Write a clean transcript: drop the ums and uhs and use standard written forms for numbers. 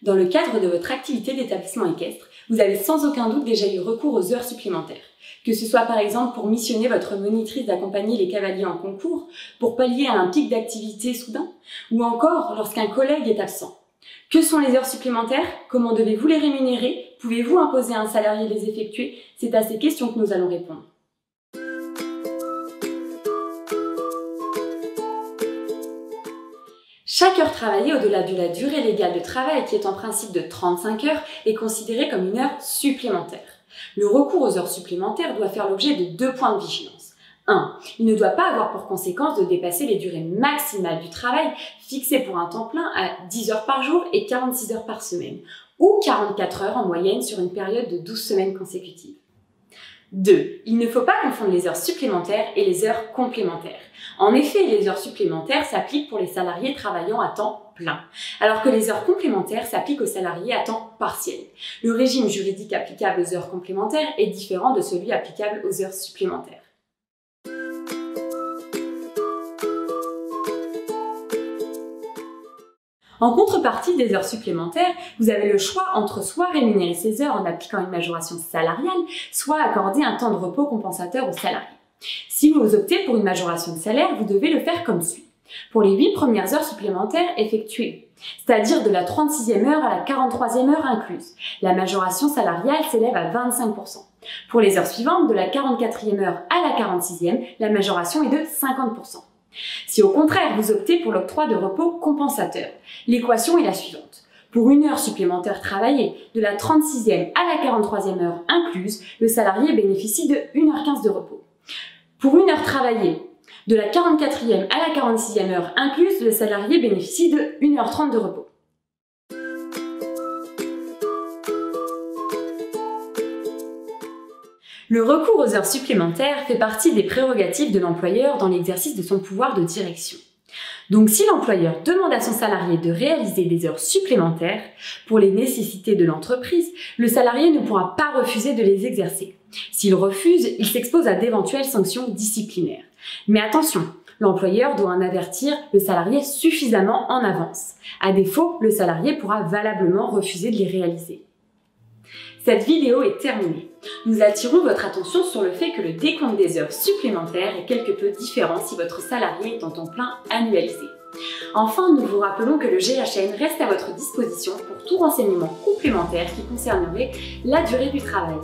Dans le cadre de votre activité d'établissement équestre, vous avez sans aucun doute déjà eu recours aux heures supplémentaires. Que ce soit par exemple pour missionner votre monitrice d'accompagner les cavaliers en concours, pour pallier à un pic d'activité soudain, ou encore lorsqu'un collègue est absent. Que sont les heures supplémentaires? Comment devez-vous les rémunérer? Pouvez-vous imposer à un salarié de les effectuer? C'est à ces questions que nous allons répondre. Chaque heure travaillée au-delà de la durée légale de travail, qui est en principe de 35 heures, est considérée comme une heure supplémentaire. Le recours aux heures supplémentaires doit faire l'objet de 2 points de vigilance. 1. Il ne doit pas avoir pour conséquence de dépasser les durées maximales du travail fixées pour un temps plein à 10 heures par jour et 46 heures par semaine, ou 44 heures en moyenne sur une période de 12 semaines consécutives. 2. Il ne faut pas confondre les heures supplémentaires et les heures complémentaires. En effet, les heures supplémentaires s'appliquent pour les salariés travaillant à temps plein, alors que les heures complémentaires s'appliquent aux salariés à temps partiel. Le régime juridique applicable aux heures complémentaires est différent de celui applicable aux heures supplémentaires. En contrepartie des heures supplémentaires, vous avez le choix entre soit rémunérer ces heures en appliquant une majoration salariale, soit accorder un temps de repos compensateur aux salariés. Si vous optez pour une majoration de salaire, vous devez le faire comme suit. Pour les 8 premières heures supplémentaires effectuées, c'est-à-dire de la 36e heure à la 43e heure incluse, la majoration salariale s'élève à 25%. Pour les heures suivantes, de la 44e heure à la 46e, la majoration est de 50%. Si au contraire vous optez pour l'octroi de repos compensateur, l'équation est la suivante. Pour une heure supplémentaire travaillée, de la 36e à la 43e heure incluse, le salarié bénéficie de 1h15 de repos. Pour une heure travaillée, de la 44e à la 46e heure incluse, le salarié bénéficie de 1h30 de repos. Le recours aux heures supplémentaires fait partie des prérogatives de l'employeur dans l'exercice de son pouvoir de direction. Donc si l'employeur demande à son salarié de réaliser des heures supplémentaires pour les nécessités de l'entreprise, le salarié ne pourra pas refuser de les exercer. S'il refuse, il s'expose à d'éventuelles sanctions disciplinaires. Mais attention, l'employeur doit en avertir le salarié suffisamment en avance. À défaut, le salarié pourra valablement refuser de les réaliser. Cette vidéo est terminée. Nous attirons votre attention sur le fait que le décompte des heures supplémentaires est quelque peu différent si votre salarié est en temps plein annualisé. Enfin, nous vous rappelons que le GHN reste à votre disposition pour tout renseignement complémentaire qui concernerait la durée du travail.